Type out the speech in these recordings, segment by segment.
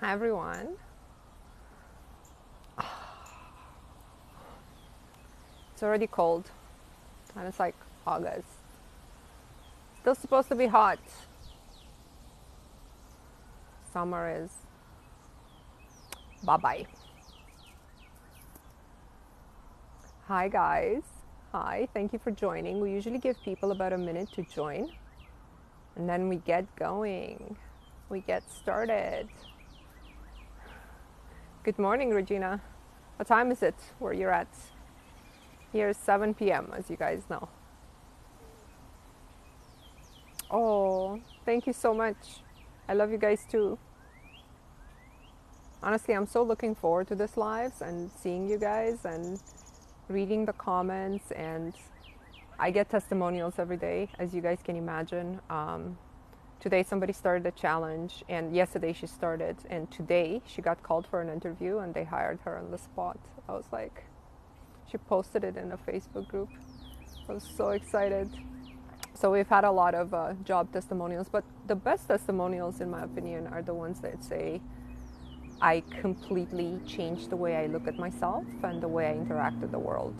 Hi everyone. It's already cold and it's like August. Still supposed to be hot. Summer is bye bye. Hi guys. Hi, thank you for joining. We usually give people about a minute to join and then we get going. We get started. Good morning, Regina. What time is it where you're at? Here is 7 p.m., as you guys know. Oh, thank you so much. I love you guys too. Honestly, I'm so looking forward to this lives and seeing you guys and reading the comments. And I get testimonials every day, as you guys can imagine. Today somebody started a challenge, and yesterday she started, and today she got called for an interview and they hired her on the spot. I was like, she posted it in a Facebook group. I was so excited. So we've had a lot of job testimonials, but the best testimonials, in my opinion, are the ones that say, I completely changed the way I look at myself and the way I interact with the world.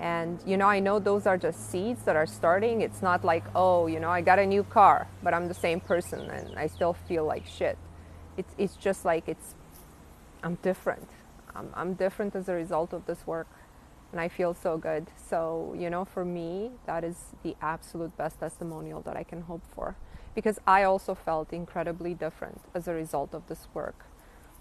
And, I know those are just seeds that are starting. It's not like, oh, I got a new car, but I'm the same person and I still feel like shit. It's just like I'm different. I'm different as a result of this work. And I feel so good. So, for me, that is the absolute best testimonial that I can hope for. Because I also felt incredibly different as a result of this work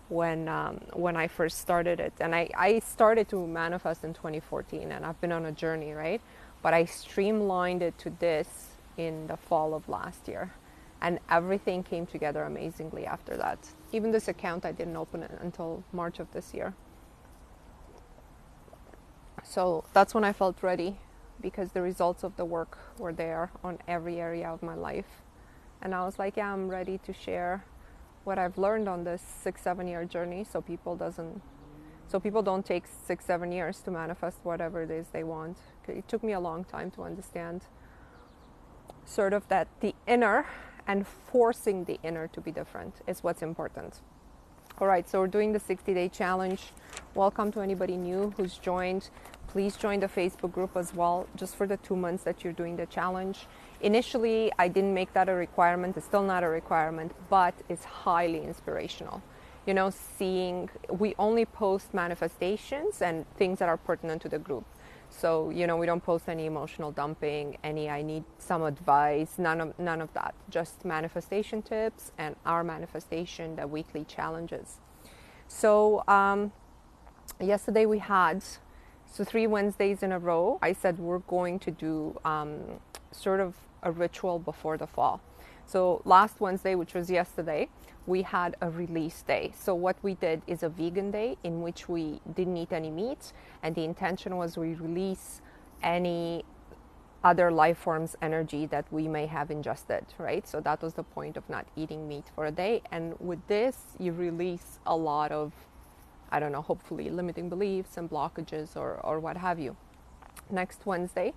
when I first started it. And I started to manifest in 2014, and I've been on a journey, right? But I streamlined it to this in the fall of last year. And everything came together amazingly after that. Even this account, I didn't open it until March of this year. So that's when I felt ready, because the results of the work were there on every area of my life. And I was like, yeah, I'm ready to share what I've learned on this 6-7 year journey, so people don't take 6-7 years to manifest whatever it is they want. It took me a long time to understand sort of that the inner and forcing the inner to be different is what's important. All right, so we're doing the 60-day challenge. Welcome to anybody new who's joined. Please join the Facebook group as well, just for the 2 months that you're doing the challenge. Initially, I didn't make that a requirement. It's still not a requirement, but it's highly inspirational. We only post manifestations and things that are pertinent to the group. So, we don't post any emotional dumping, any I need some advice, none of that. Just manifestation tips and our manifestation, the weekly challenges. So, yesterday we had 3 Wednesdays in a row. I said we're going to do sort of a ritual before the fall. So last Wednesday, which was yesterday, we had a release day. So what we did is a vegan day in which we didn't eat any meat, and the intention was we release any other life forms energy that we may have ingested, right? So that was the point of not eating meat for a day. And with this, you release a lot of, I don't know, hopefully limiting beliefs and blockages or what have you. Next Wednesday,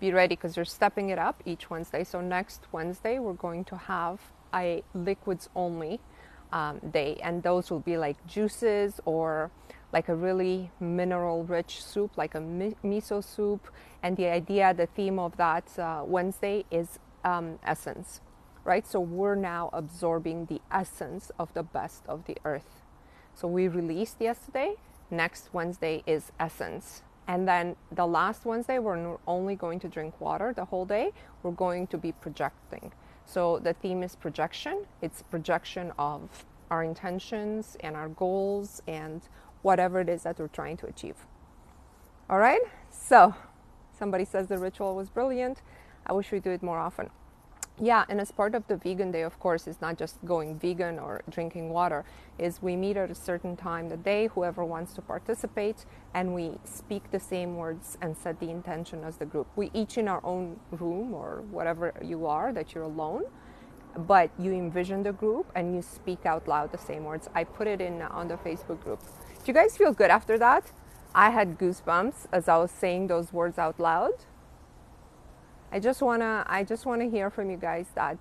be ready, because you're stepping it up each Wednesday. So next Wednesday, we're going to have a liquids only day, and those will be like juices or like a really mineral rich soup, like a miso soup. And the theme of that Wednesday is essence, right? So we're now absorbing the essence of the best of the earth. So we released yesterday. Next Wednesday is essence. And then the last Wednesday, we're only going to drink water the whole day. We're going to be projecting. So the theme is projection. It's projection of our intentions and our goals and whatever it is that we're trying to achieve. All right? So somebody says the ritual was brilliant. I wish we do it more often. Yeah, and as part of the vegan day, of course, it's not just going vegan or drinking water, is we meet at a certain time the day, whoever wants to participate, and we speak the same words and set the intention as the group. We each in our own room or whatever you are, that you're alone, but you envision the group and you speak out loud the same words. I put it in on the Facebook group. Do you guys feel good after that? I had goosebumps as I was saying those words out loud. I just wanna hear from you guys that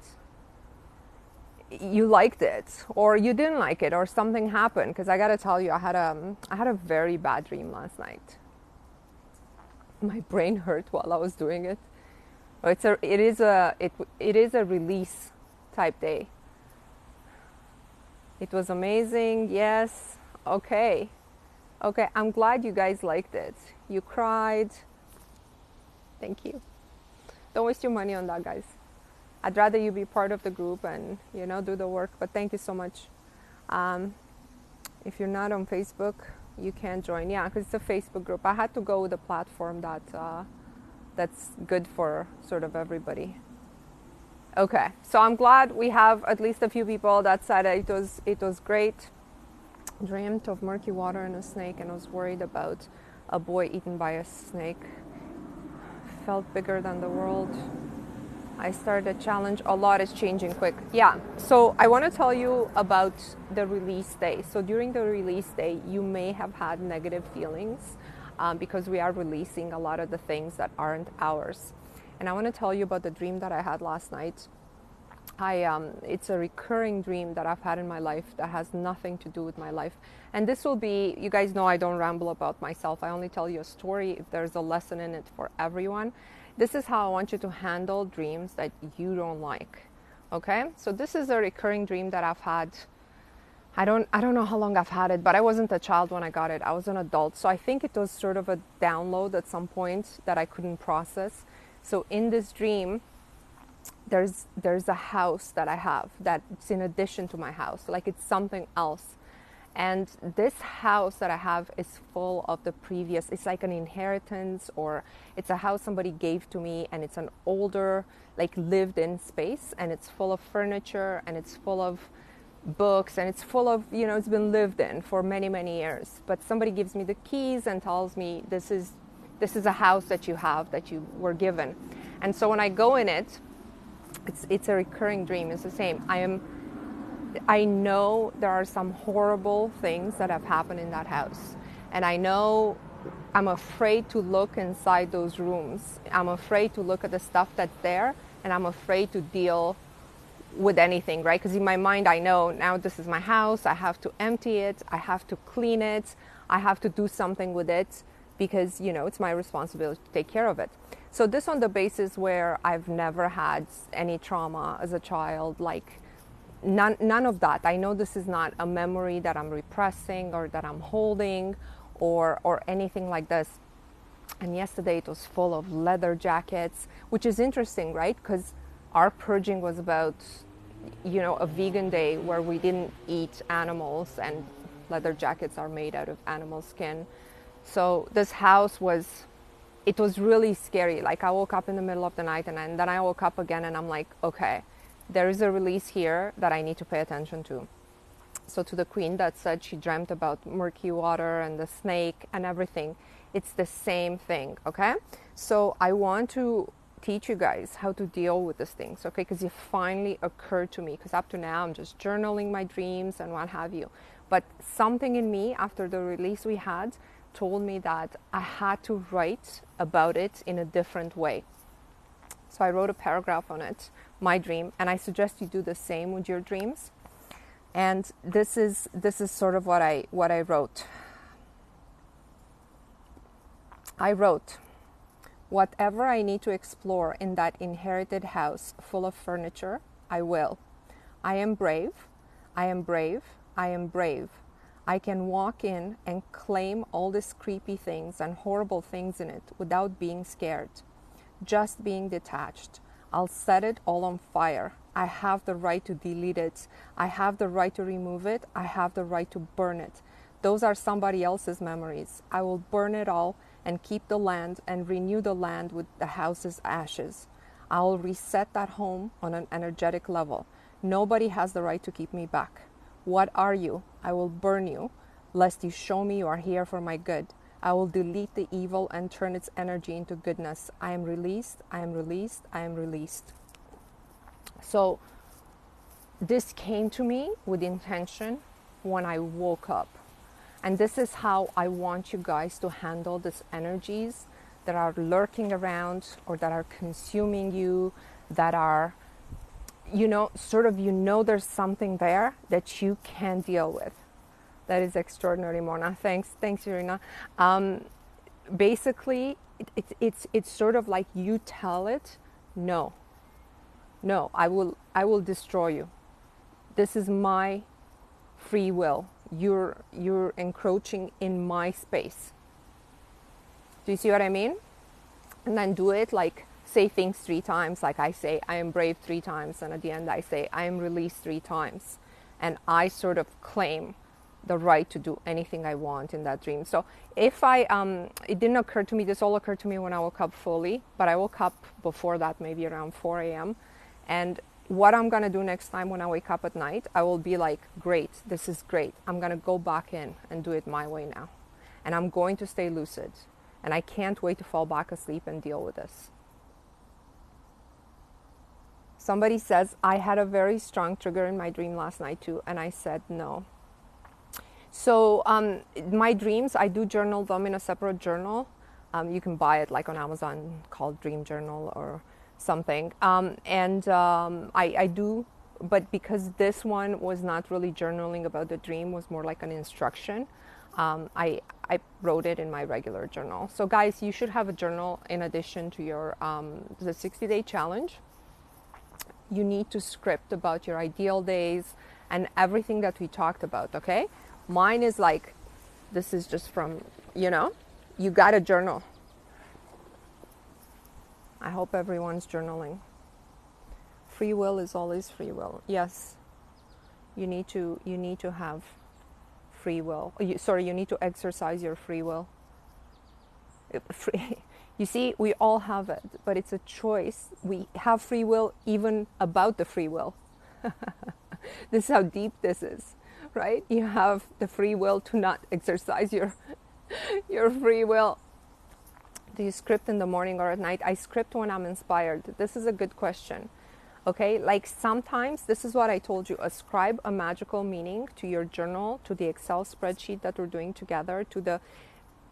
you liked it or you didn't like it or something happened. Because I gotta tell you, I had a very bad dream last night. My brain hurt while I was doing it. It is a release type day. It was amazing. Yes. Okay. Okay. I'm glad you guys liked it. You cried. Thank you. Don't waste your money on that, guys. I'd rather you be part of the group and, do the work. But thank you so much. If you're not on Facebook, you can join. Yeah, because it's a Facebook group. I had to go with a platform that's good for sort of everybody. Okay, so I'm glad we have at least a few people that said it was great. Dreamt of murky water and a snake, and was worried about a boy eaten by a snake. Felt bigger than the world. I started a challenge. A lot is changing quick. Yeah, so I want to tell you about the release day. So during the release day, you may have had negative feelings because we are releasing a lot of the things that aren't ours. And I want to tell you about the dream that I had last night. It's a recurring dream that I've had in my life that has nothing to do with my life. And this will be, you guys know I don't ramble about myself. I only tell you a story if there's a lesson in it for everyone. This is how I want you to handle dreams that you don't like. Okay? So this is a recurring dream that I've had. I don't know how long I've had it, but I wasn't a child when I got it. I was an adult. So I think it was sort of a download at some point that I couldn't process. So in this dream, there's a house that I have that's in addition to my house, like it's something else. And this house that I have is full of the previous, it's like an inheritance, or it's a house somebody gave to me, and it's an older, like lived in space, and it's full of furniture, and it's full of books, and it's full of, it's been lived in for many, many years. But somebody gives me the keys and tells me this is a house that you have, that you were given. And so when I go in it, it's a recurring dream. It's the same. I know there are some horrible things that have happened in that house. And I know I'm afraid to look inside those rooms. I'm afraid to look at the stuff that's there, and I'm afraid to deal with anything, right? Because in my mind, I know now this is my house. I have to empty it. I have to clean it. I have to do something with it because, it's my responsibility to take care of it. So this on the basis where I've never had any trauma as a child, like none of that. I know this is not a memory that I'm repressing or that I'm holding or anything like this. And yesterday it was full of leather jackets, which is interesting, right? Because our purging was about, a vegan day where we didn't eat animals, and leather jackets are made out of animal skin. So this house was really scary. Like I woke up in the middle of the night and then I woke up again and I'm like, okay, there is a release here that I need to pay attention to. So to the queen that said she dreamt about murky water and the snake and everything, it's the same thing, okay? So I want to teach you guys how to deal with these things, okay? Because it finally occurred to me, because up to now I'm just journaling my dreams and what have you. But something in me after the release we had told me that I had to write about it in a different way. So I wrote a paragraph on it, my dream, and I suggest you do the same with your dreams. And this is sort of what I wrote. I wrote, whatever I need to explore in that inherited house full of furniture, I will. I am brave. I am brave. I am brave. I can walk in and claim all these creepy things and horrible things in it without being scared, just being detached. I'll set it all on fire. I have the right to delete it. I have the right to remove it. I have the right to burn it. Those are somebody else's memories. I will burn it all and keep the land and renew the land with the house's ashes. I will reset that home on an energetic level. Nobody has the right to keep me back. What are you? I will burn you, lest you show me you are here for my good. I will delete the evil and turn its energy into goodness. I am released, I am released, I am released. So this came to me with intention when I woke up. And this is how I want you guys to handle these energies that are lurking around or that are consuming you, that are you know, sort of, you know, there's something there that you can deal with. That is extraordinary, Mona. Thanks, Irina. Basically, it's sort of like you tell it, no, no, I will destroy you. This is my free will. You're encroaching in my space. Do you see what I mean? And then do it like, say things 3 times, like I say I am brave 3 times, and at the end I say I am released 3 times, and I sort of claim the right to do anything I want in that dream. So if I it didn't occur to me, this all occurred to me when I woke up fully, but I woke up before that, maybe around 4 a.m. And what I'm gonna do next time when I wake up at night, I will be like, great, this is great, I'm gonna go back in and do it my way now, and I'm going to stay lucid, and I can't wait to fall back asleep and deal with this. Somebody says, I had a very strong trigger in my dream last night too, and I said no. So my dreams, I do journal them in a separate journal. You can buy it like on Amazon, called Dream Journal or something. I do, but because this one was not really journaling about the dream, was more like an instruction, I wrote it in my regular journal. So guys, you should have a journal in addition to your the 60-day challenge. You need to script about your ideal days and everything that we talked about, okay? Mine is like, this is just from, you know, you got to journal. I hope everyone's journaling. Free will is always free will. Yes, you need to have free will. You need to exercise your free will. You see, we all have it, but it's a choice. We have free will even about the free will. This is how deep this is, right? You have the free will to not exercise your free will. Do you script in the morning or at night? I script when I'm inspired. This is a good question. Okay, like sometimes, this is what I told you, ascribe a magical meaning to your journal, to the Excel spreadsheet that we're doing together,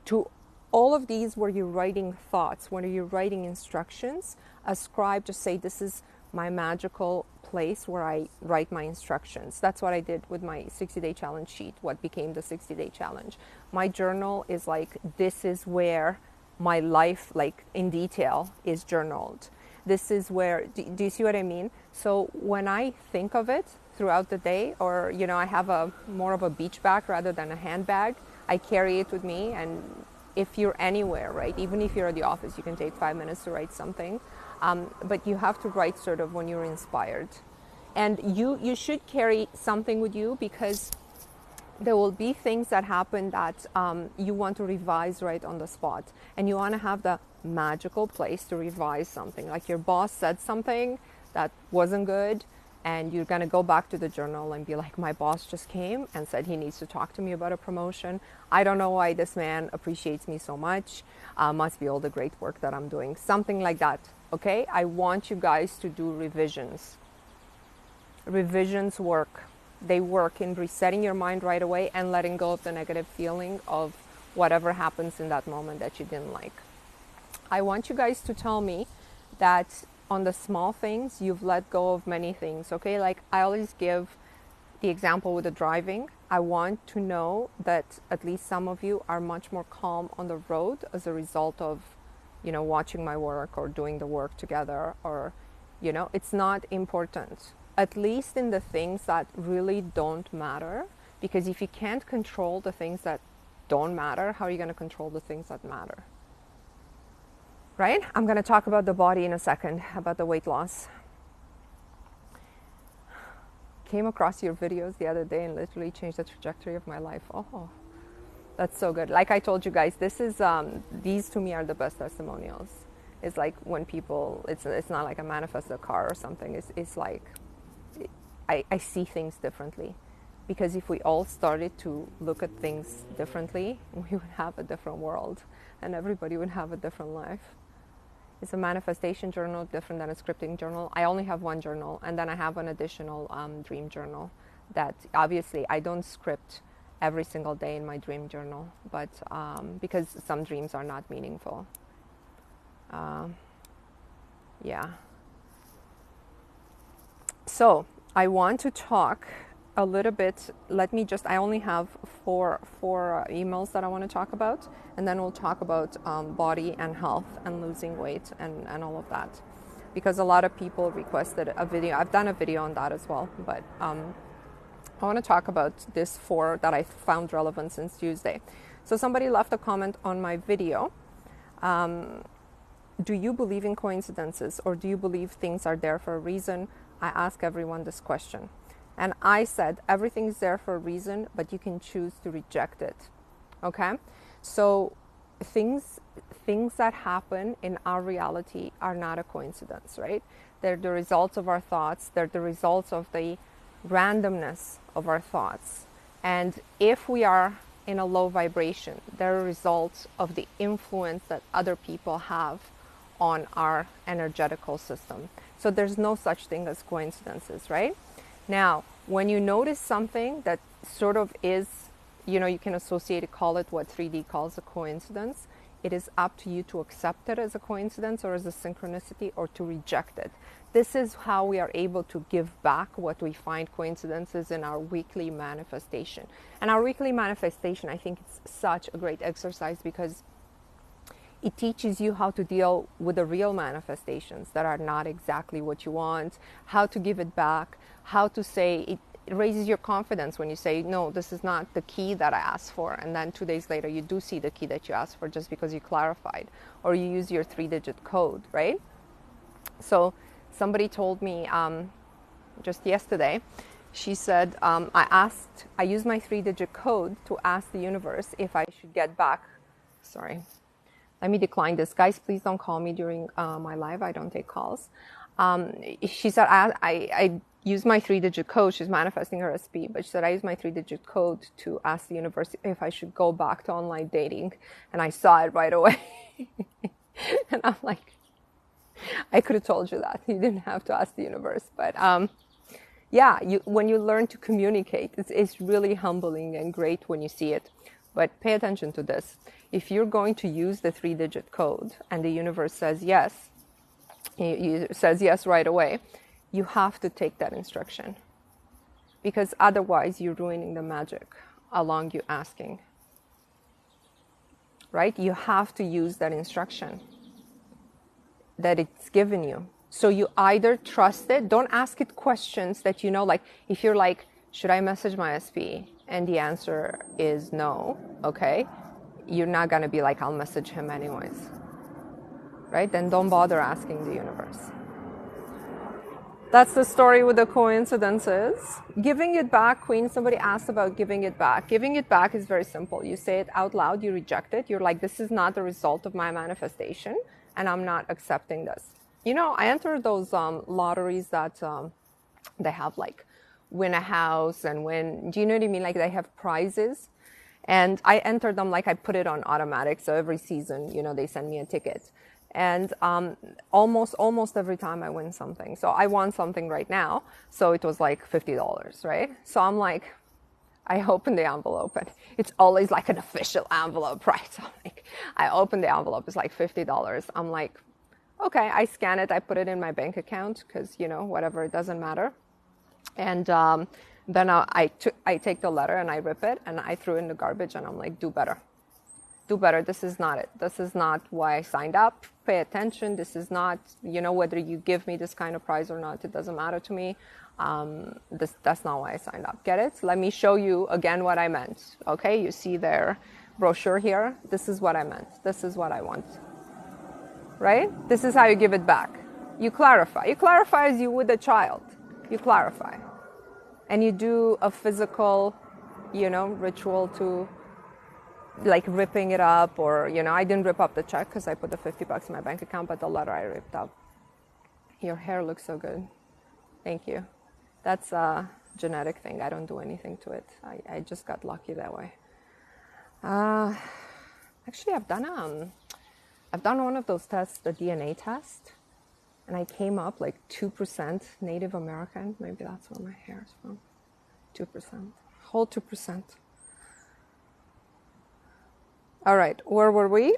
to all of these where you're writing thoughts, where you're writing instructions. Ascribe, just say, this is my magical place where I write my instructions. That's what I did with my 60-day challenge sheet, what became the 60-day challenge. My journal is like, this is where my life, like in detail, is journaled. This is where, do you see what I mean? So when I think of it throughout the day, or, you know, I have a more of a beach bag rather than a handbag, I carry it with me. And if you're anywhere, right, even if you're at the office, you can take 5 minutes to write something. But you have to write sort of when you're inspired. And you should carry something with you, because there will be things that happen that you want to revise right on the spot. And you want to have the magical place to revise something. Like your boss said something that wasn't good, and you're going to go back to the journal and be like, my boss just came and said he needs to talk to me about a promotion. I don't know why this man appreciates me so much. Must be all the great work that I'm doing. Something like that, okay? I want you guys to do revisions. Revisions work. They work in resetting your mind right away and letting go of the negative feeling of whatever happens in that moment that you didn't like. I want you guys to tell me that on the small things, you've let go of many things, okay? Like I always give the example with the driving. I want to know that at least some of you are much more calm on the road as a result of, you know, watching my work or doing the work together, or, you know, it's not important. At least in the things that really don't matter, because if you can't control the things that don't matter, how are you going to control the things that matter? Right? I'm going to talk about the body in a second, about the weight loss. Came across your videos the other day and literally changed the trajectory of my life. Oh, that's so good. Like I told you guys, this is these to me are the best testimonials. It's like when people, it's not like I manifest a car or something. It's like I see things differently. Because if we all started to look at things differently, we would have a different world and everybody would have a different life. It's a manifestation journal, different than a scripting journal. I only have one journal, and then I have an additional dream journal that obviously I don't script every single day in my dream journal, but because some dreams are not meaningful. Yeah. So I want to talk a little bit. I only have four emails that I want to talk about, and then we'll talk about body and health and losing weight and all of that, because a lot of people requested a video. I've done a video on that as well, but I want to talk about this four that I found relevant since Tuesday. So somebody left a comment on my video. Do you believe in coincidences, or do you believe things are there for a reason? I ask everyone this question. And I said, everything is there for a reason, but you can choose to reject it. Okay? So things that happen in our reality are not a coincidence, right? They're the results of our thoughts. They're the results of the randomness of our thoughts. And if we are in a low vibration, they're a result of the influence that other people have on our energetical system. So there's no such thing as coincidences, right? Now, when you notice something that sort of is, you can associate it, call it what 3D calls a coincidence, it is up to you to accept it as a coincidence or as a synchronicity, or to reject it. This is how we are able to give back what we find coincidences in our weekly manifestation. And our weekly manifestation, I think it's such a great exercise, because it teaches you how to deal with the real manifestations that are not exactly what you want, how to give it back, how to say it. It raises your confidence when you say, no, this is not the key that I asked for. And then 2 days later, you do see the key that you asked for, just because you clarified, or you use your 3-digit code, right? So somebody told me just yesterday, she said, I used my 3-digit code to ask the universe if I should get back. Sorry. Let me decline this. Guys, please don't call me during my live. I don't take calls. She said, I used my 3-digit code. She's manifesting her SP, but she said, I used my 3-digit code to ask the universe if I should go back to online dating. And I saw it right away. And I'm like, I could have told you that. You didn't have to ask the universe. But yeah, when you learn to communicate, it's really humbling and great when you see it. But pay attention to this. If you're going to use the 3-digit code and the universe says yes, says yes right away, you have to take that instruction, because otherwise you're ruining the magic along you asking, right? You have to use that instruction that it's given you. So you either trust it, don't ask it questions that like if you're like, should I message my SP? And the answer is no, okay? You're not gonna be like, I'll message him anyways, right? Then don't bother asking the universe. That's the story with the coincidences. Giving it back, Queen, somebody asked about giving it back. Giving it back is very simple. You say it out loud, you reject it. You're like, this is not the result of my manifestation, and I'm not accepting this. I entered those lotteries that they have like win a house and win, do you know what I mean? Like they have prizes. And I entered them, like I put it on automatic. So every season, they send me a ticket. And almost every time I win something. So I won something right now. So it was like $50, right? So I'm like, I open the envelope, and it's always like an official envelope, right? So I open the envelope, it's like $50. I'm like, okay, I scan it, I put it in my bank account, because, whatever, it doesn't matter. And then I take the letter and I rip it and I threw it in the garbage, and I'm like, do better. Do better. This is not it. This is not why I signed up. Pay attention. This is not, whether you give me this kind of prize or not, it doesn't matter to me. That's not why I signed up. Get it? Let me show you again what I meant. Okay, you see their brochure here. This is what I meant. This is what I want. Right? This is how you give it back. You clarify. You clarify as you would a child. You clarify. And you do a physical, ritual to like ripping it up, or, I didn't rip up the check because I put the $50 in my bank account, but the letter I ripped up. Your hair looks so good. Thank you. That's a genetic thing. I don't do anything to it. I just got lucky that way. Actually, I've done one of those tests, the DNA test, and I came up like 2% Native American. Maybe that's where my hair is from. 2%. Whole 2%. All right, where were we?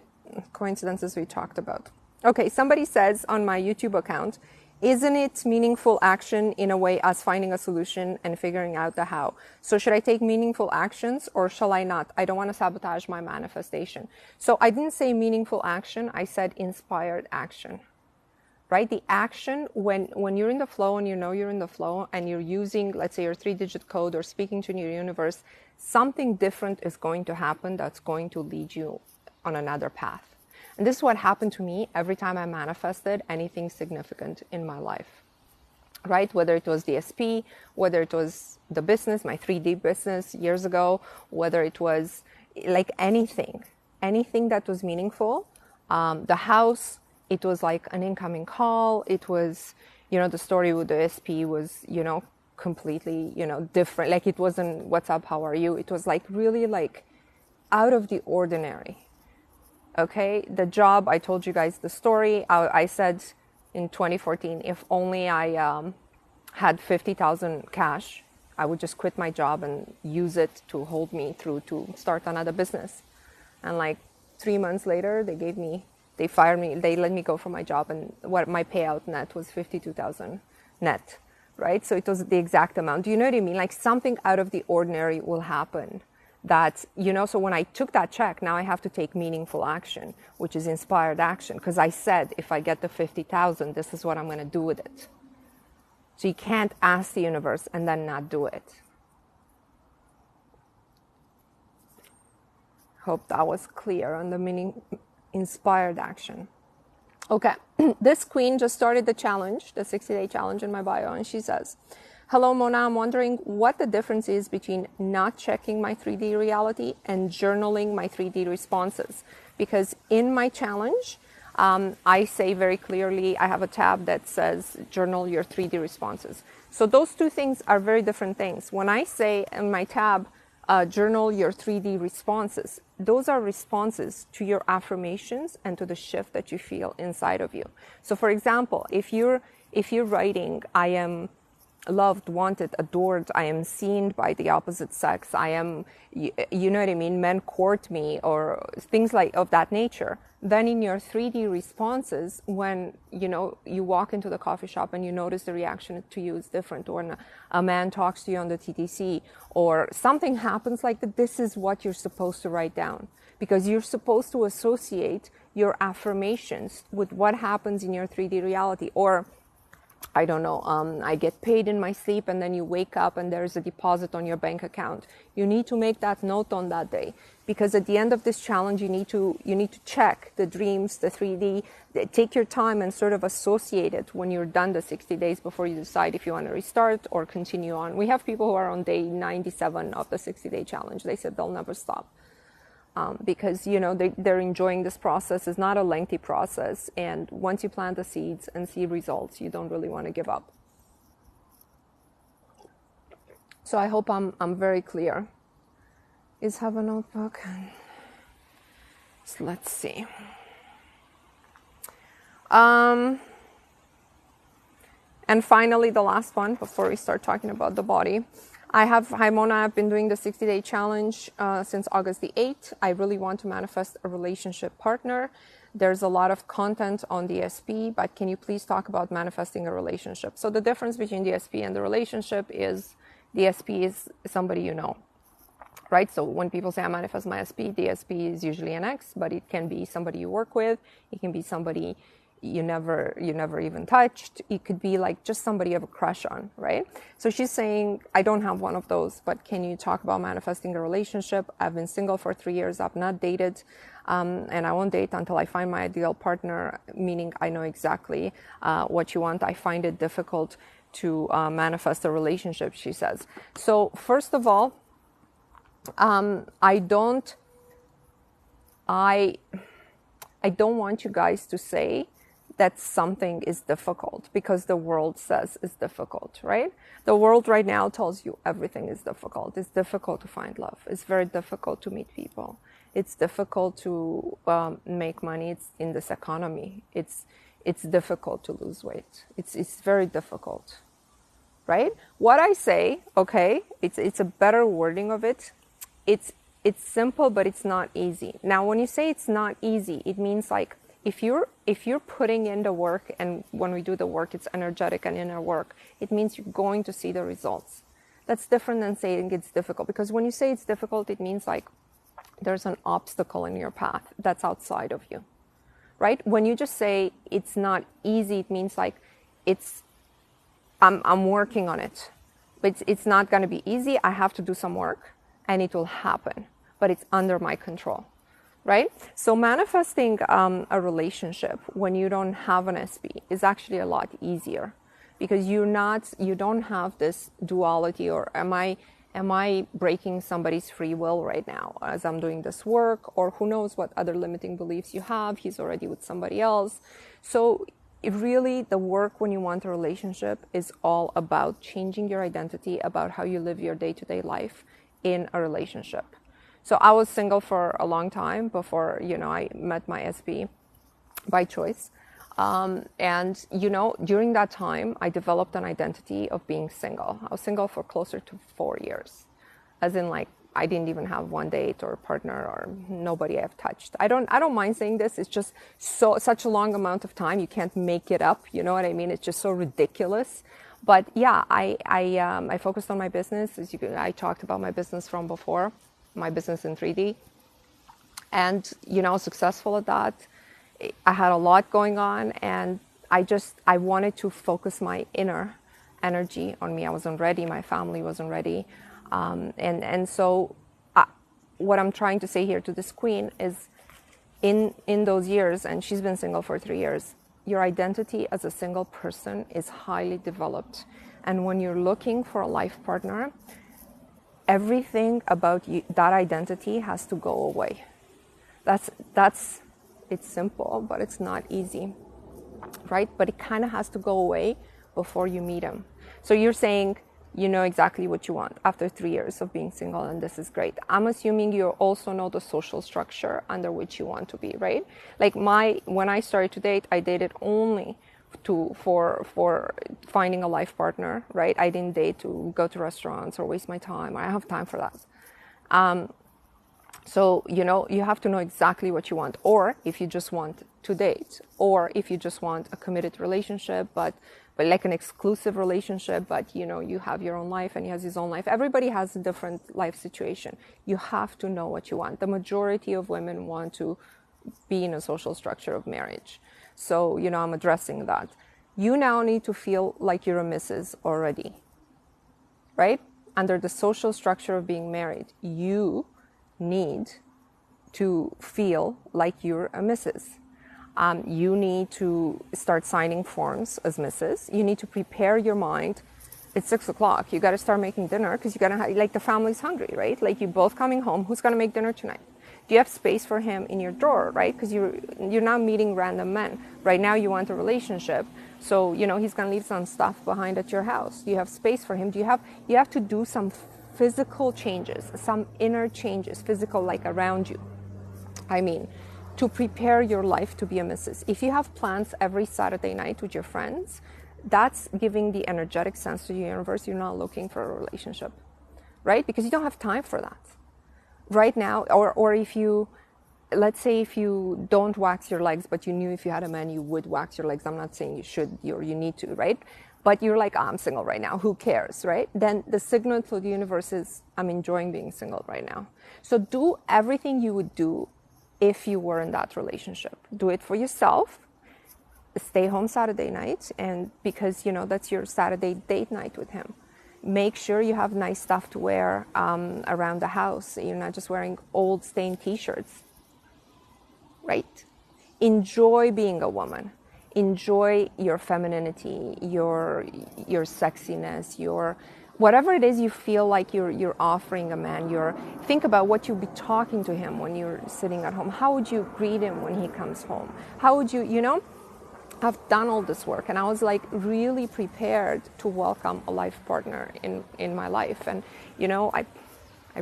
Coincidences we talked about. Okay, somebody says on my YouTube account, Isn't it meaningful action in a way as finding a solution and figuring out the how? So should I take meaningful actions or shall I not? I don't want to sabotage my manifestation. So I didn't say meaningful action. I said inspired action, right? The action, when you're in the flow and you know you're in the flow and you're using, let's say, your 3-digit code or speaking to your universe, something different is going to happen that's going to lead you on another path. And this is what happened to me every time I manifested anything significant in my life, right? Whether it was the SP, whether it was the business, my 3D business years ago, whether it was like anything that was meaningful. The house, it was like an incoming call. It was, the story with the SP was, completely, different. Like it wasn't, what's up, how are you? It was like really like out of the ordinary. Okay, the job, I told you guys the story. I said in 2014, if only I had 50,000 cash, I would just quit my job and use it to hold me through to start another business. And like 3 months later, they fired me, they let me go from my job, and what my payout net was 52,000 net, right? So it was the exact amount. Do you know what I mean? Like something out of the ordinary will happen. That, so when I took that check, now I have to take meaningful action, which is inspired action. Because I said, if I get the 50,000, this is what I'm going to do with it. So you can't ask the universe and then not do it. Hope that was clear on the meaning, inspired action. Okay, this queen just started the challenge, the 60-day challenge in my bio, and she says, hello, Mona, I'm wondering what the difference is between not checking my 3D reality and journaling my 3D responses. Because in my challenge, I say very clearly, I have a tab that says journal your 3D responses. So those two things are very different things. When I say in my tab, journal your 3D responses, those are responses to your affirmations and to the shift that you feel inside of you. So for example, if you're writing, I am loved, wanted, adored, I am seen by the opposite sex, I am, you know what I mean, men court me, or things like of that nature, then in your 3D responses, when, you walk into the coffee shop and you notice the reaction to you is different, or a man talks to you on the TTC, or something happens like that, this is what you're supposed to write down. Because you're supposed to associate your affirmations with what happens in your 3D reality. Or I don't know, I get paid in my sleep, and then you wake up and there's a deposit on your bank account. You need to make that note on that day, because at the end of this challenge, you need to check the dreams, the 3D, take your time and sort of associate it when you're done the 60 days before you decide if you want to restart or continue on. We have people who are on day 97 of the 60-day challenge. They said they'll never stop. Because, they're enjoying this process. It's not a lengthy process. And once you plant the seeds and see results, you don't really want to give up. So I hope I'm very clear. Is have a notebook? So let's see. And finally, the last one before we start talking about the body. Hi Mona, I've been doing the 60-day challenge since August the 8th. I really want to manifest a relationship partner. There's a lot of content on the SP, but can you please talk about manifesting a relationship? So the difference between the SP and the relationship is the SP is somebody you know, right? So when people say I manifest my SP, the SP is usually an ex, but it can be somebody you work with. It can be somebody you never even touched. It could be like just somebody you have a crush on, right? So she's saying, I don't have one of those, but can you talk about manifesting a relationship? I've been single for 3 years. I've not dated, and I won't date until I find my ideal partner, meaning I know exactly what you want. I find it difficult to manifest a relationship, she says. So first of all, I don't want you guys to say that something is difficult because the world says it's difficult, right? The world right now tells you everything is difficult. It's difficult to find love. It's very difficult to meet people. It's difficult to make money. It's in this economy. It's difficult to lose weight. It's very difficult, right? What I say, okay, it's a better wording of it. It's simple, but it's not easy. Now, when you say it's not easy, it means like if you're putting in the work, and when we do the work, it's energetic and inner work, it means you're going to see the results. That's different than saying it's difficult, because when you say it's difficult, it means like there's an obstacle in your path that's outside of you, right? When you just say it's not easy, it means like I'm working on it, but it's not going to be easy. I have to do some work and it will happen, but it's under my control, right? So manifesting a relationship when you don't have an SB is actually a lot easier, because you don't have this duality, or am I breaking somebody's free will right now as I'm doing this work, or who knows what other limiting beliefs you have. He's already with somebody else. So really, the work when you want a relationship is all about changing your identity, about how you live your day-to-day life in a relationship. So I was single for a long time before, I met my SB by choice. And, during that time, I developed an identity of being single. I was single for closer to 4 years, as in like, I didn't even have one date or partner or nobody I've touched. I don't mind saying this. It's just such a long amount of time. You can't make it up. You know what I mean? It's just so ridiculous. But yeah, I focused on my business. I talked about my business from before, my business in 3D, and successful at that. I had a lot going on, and I wanted to focus my inner energy on me. I wasn't ready. My family wasn't ready. So what I'm trying to say here to this queen is, in those years, and she's been single for 3 years, your identity as a single person is highly developed. And when you're looking for a life partner, everything about you, that identity has to go away. It's simple, but it's not easy, right? But it kind of has to go away before you meet him. So you're saying you know exactly what you want after 3 years of being single, and this is great. I'm assuming you also know the social structure under which you want to be, right? Like when I started to date, I dated only for finding a life partner, right? I didn't date to go to restaurants or waste my time. I have time for that. So, you have to know exactly what you want, or if you just want to date, or if you just want a committed relationship, but like an exclusive relationship, but you have your own life and he has his own life. Everybody has a different life situation. You have to know what you want. The majority of women want to be in a social structure of marriage. So, I'm addressing that. You now need to feel like you're a Mrs. already, right? Under the social structure of being married, you need to feel like you're a Mrs. You need to start signing forms as Mrs. You need to prepare your mind. It's 6 o'clock. You got to start making dinner, because you got to like the family's hungry, right? Like you both coming home. Who's going to make dinner tonight? Do you have space for him in your drawer, right? Because you're not meeting random men. Right now you want a relationship. So, he's going to leave some stuff behind at your house. Do you have space for him? You have to do some physical changes, some inner changes, physical, like around you. To prepare your life to be a Mrs. If you have plans every Saturday night with your friends, that's giving the energetic sense to the universe you're not looking for a relationship, right? Because you don't have time for that right now. Or let's say if you don't wax your legs, but you knew if you had a man, you would wax your legs. I'm not saying you should or you need to, right? But you're like, I'm single right now. Who cares, right? Then the signal to the universe is, I'm enjoying being single right now. So do everything you would do if you were in that relationship. Do it for yourself. Stay home Saturday night, and because that's your Saturday date night with him. Make sure you have nice stuff to wear around the house. You're not just wearing old stained t-shirts, right? Enjoy being a woman. Enjoy your femininity, your sexiness, whatever it is you feel like you're offering a man. Think about what you'll be talking to him when you're sitting at home. How would you greet him when he comes home? How would you, I've done all this work, and I was like really prepared to welcome a life partner in my life. And, I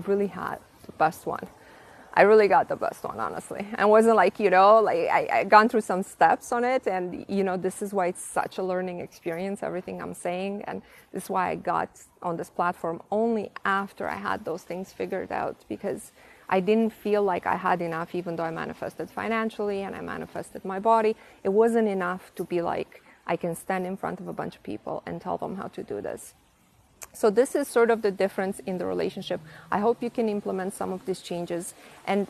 really had the best one. I really got the best one, honestly. And it wasn't like, I gone through some steps on it, and, this is why it's such a learning experience, everything I'm saying. And this is why I got on this platform only after I had those things figured out, because I didn't feel like I had enough, even though I manifested financially and I manifested my body. It wasn't enough to be like, I can stand in front of a bunch of people and tell them how to do this. So this is sort of the difference in the relationship. I hope you can implement some of these changes. And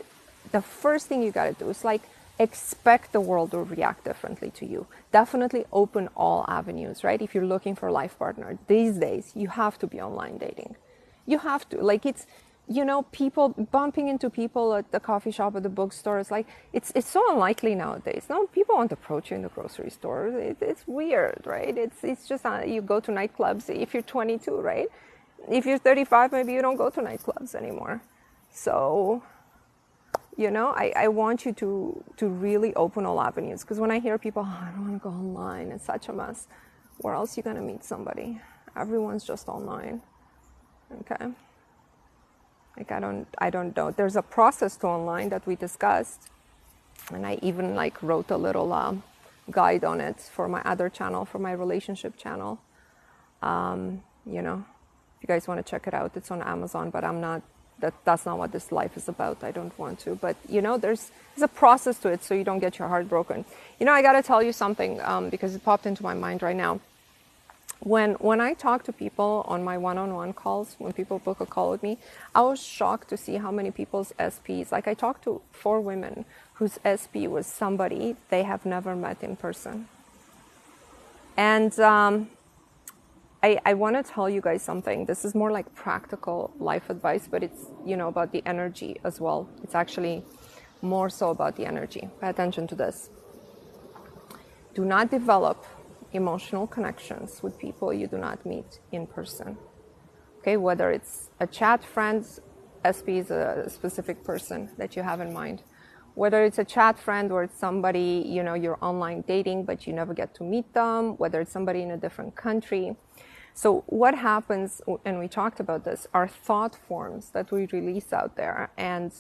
the first thing you got to do is like expect the world to react differently to you. Definitely open all avenues, right? If you're looking for a life partner these days, you have to be online dating. You have to, like, it's, you know, people bumping into people at the coffee shop, at the bookstore. It's like, it's so unlikely nowadays. No, people won't approach you in the grocery store. It's weird, right? It's just, you go to nightclubs if you're 22, right? If you're 35, maybe you don't go to nightclubs anymore. So, you know, I want you to really open all avenues. Because when I hear people, oh, I don't want to go online, it's such a mess. Where else are you going to meet somebody? Everyone's just online. Okay. Like, I don't know. There's a process to online that we discussed. And I even like wrote a little guide on it for my other channel, for my relationship channel. You know, if you guys want to check it out, it's on Amazon, but I'm not, that's not what this life is about. I don't want to, but you know, there's a process to it so you don't get your heart broken. You know, I got to tell you something because it popped into my mind right now. When I talk to people on my one-on-one calls, when people book a call with me, I was shocked to see how many people's SPs, like I talked to 4 women whose SP was somebody they have never met in person. And I want to tell you guys something. This is more like practical life advice, but it's, you know, about the energy as well. It's actually more so about the energy. Pay attention to this. Do not develop emotional connections with people you do not meet in person. Okay, whether it's a chat friend, SP is a specific person that you have in mind. Whether it's a chat friend or it's somebody, you know, you're online dating, but you never get to meet them, whether it's somebody in a different country. So what happens, and we talked about this, are thought forms that we release out there, and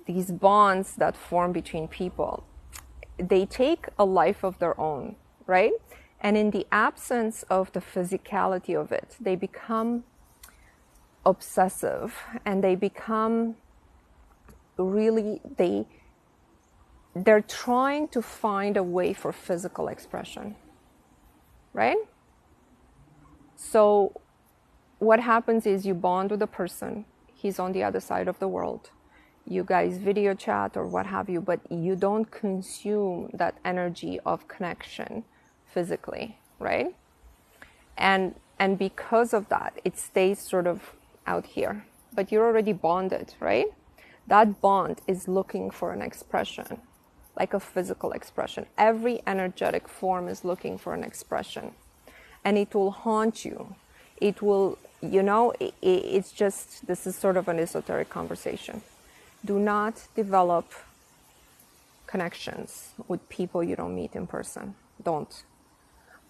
these bonds that form between people, they take a life of their own, right? And in the absence of the physicality of it, they become obsessive, and they become really, they're trying to find a way for physical expression, right? So what happens is you bond with a person, he's on the other side of the world. You guys video chat or what have you, but you don't consume that energy of connection physically, right? And because of that, it stays sort of out here, but you're already bonded, right? That bond is looking for an expression, like a physical expression. Every energetic form is looking for an expression, and it will haunt you. It will, you know, it's just, this is sort of an esoteric conversation. Do not develop connections with people you don't meet in person. Don't.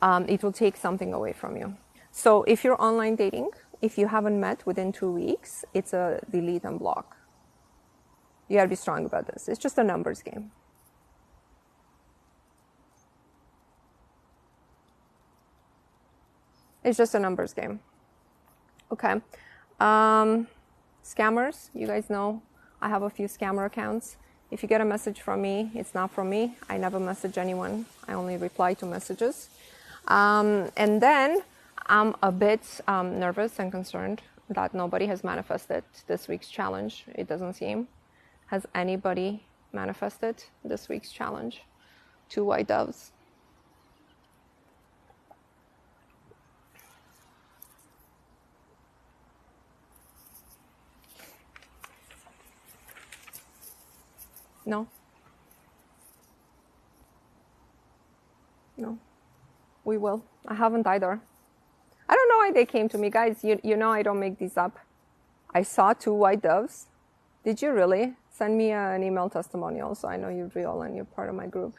It will take something away from you. So if you're online dating, if you haven't met within 2 weeks, it's a delete and block. You gotta be strong about this. It's just a numbers game. It's just a numbers game. Okay. Scammers, you guys know I have a few scammer accounts. If you get a message from me, it's not from me. I never message anyone. I only reply to messages. And then I'm a bit nervous and concerned that nobody has manifested this week's challenge. It doesn't seem. Has anybody manifested this week's challenge? 2 white doves. No? No. We will. I haven't either. I don't know why they came to me. Guys, you know I don't make these up. I saw 2 white doves. Did you really? Send me an email testimonial so I know you're real and you're part of my group.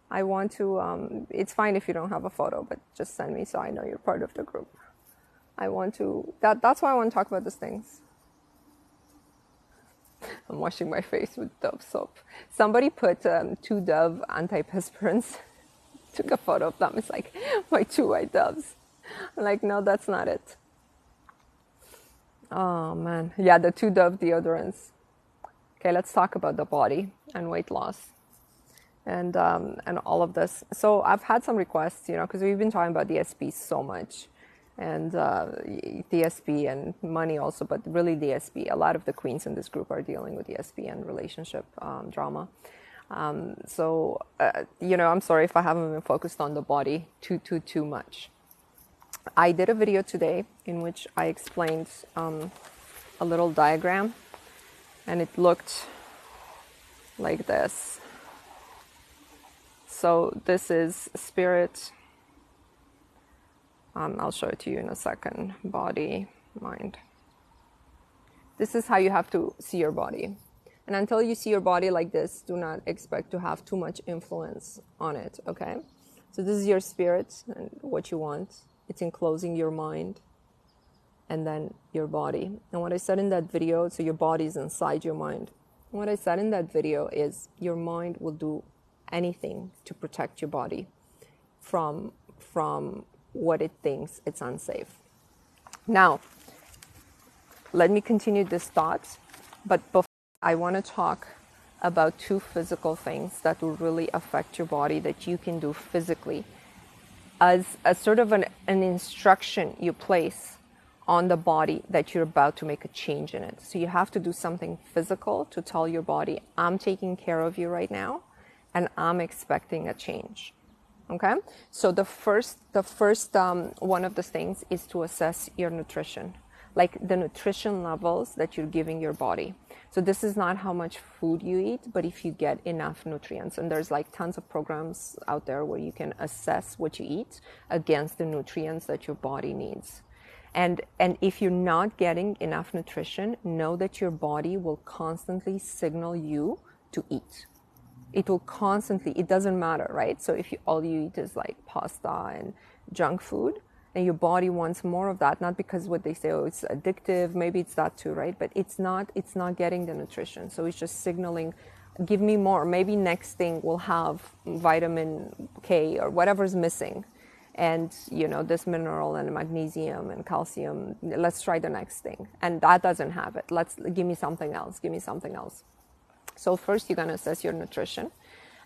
I want to, it's fine if you don't have a photo, but just send me so I know you're part of the group. I want to, that's why I want to talk about these things. I'm washing my face with Dove soap. Somebody put 2 Dove antiperspirants. Took a photo of them. It's like my 2 white doves. I'm like, no, that's not it. Oh man, yeah, the two Dove deodorants. Okay, let's talk about the body and weight loss and all of this. So I've had some requests, because we've been talking about DSP so much, and DSP and money also, but really DSP. A lot of the queens in this group are dealing with DSP and relationship drama. I'm sorry if I haven't been focused on the body too much. I did a video today in which I explained a little diagram, and it looked like this. So this is spirit. I'll show it to you in a second. Body, mind. This is how you have to see your body. And until you see your body like this, do not expect to have too much influence on it, okay? So this is your spirit and what you want. It's enclosing your mind and then your body. And what I said in that video, so your body is inside your mind. And what I said in that video is your mind will do anything to protect your body from what it thinks it's unsafe. Now, let me continue this thought, but before I want to talk about two physical things that will really affect your body that you can do physically as a sort of an instruction you place on the body that you're about to make a change in it. So you have to do something physical to tell your body, I'm taking care of you right now and I'm expecting a change. Okay? So the first one of the things is to assess your nutrition, like the nutrition levels that you're giving your body. So this is not how much food you eat, but if you get enough nutrients. And there's like tons of programs out there where you can assess what you eat against the nutrients that your body needs. And if you're not getting enough nutrition, know that your body will constantly signal you to eat. It will constantly, it doesn't matter, right? So if all you eat is like pasta and junk food, and your body wants more of that, not because what they say, oh, it's addictive, maybe it's that too, right? But it's not getting the nutrition. So it's just signaling, give me more. Maybe next thing will have vitamin K or whatever's missing. And, this mineral and magnesium and calcium, let's try the next thing. And that doesn't have it. Give me something else, give me something else. So first you're going to assess your nutrition.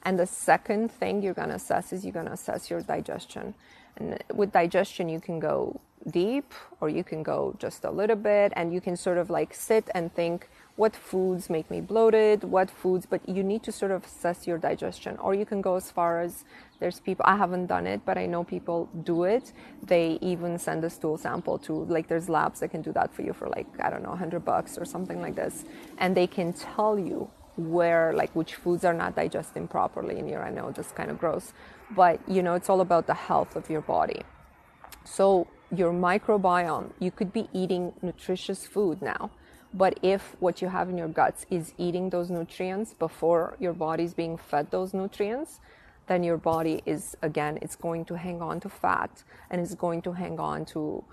And the second thing you're going to assess is you're going to assess your digestion. And with digestion, you can go deep or you can go just a little bit, and you can sort of like sit and think, what foods make me bloated, but you need to sort of assess your digestion. Or you can go as far as, there's people, I haven't done it, but I know people do it. They even send a stool sample to, like, there's labs that can do that for you for like, I don't know, $100 or something like this. And they can tell you which foods are not digesting properly in here. I know, just kind of gross, but it's all about the health of your body. So your microbiome, you could be eating nutritious food now, but if what you have in your guts is eating those nutrients before your body's being fed those nutrients, then your body is, again, it's going to hang on to fat, and it's going to hang on to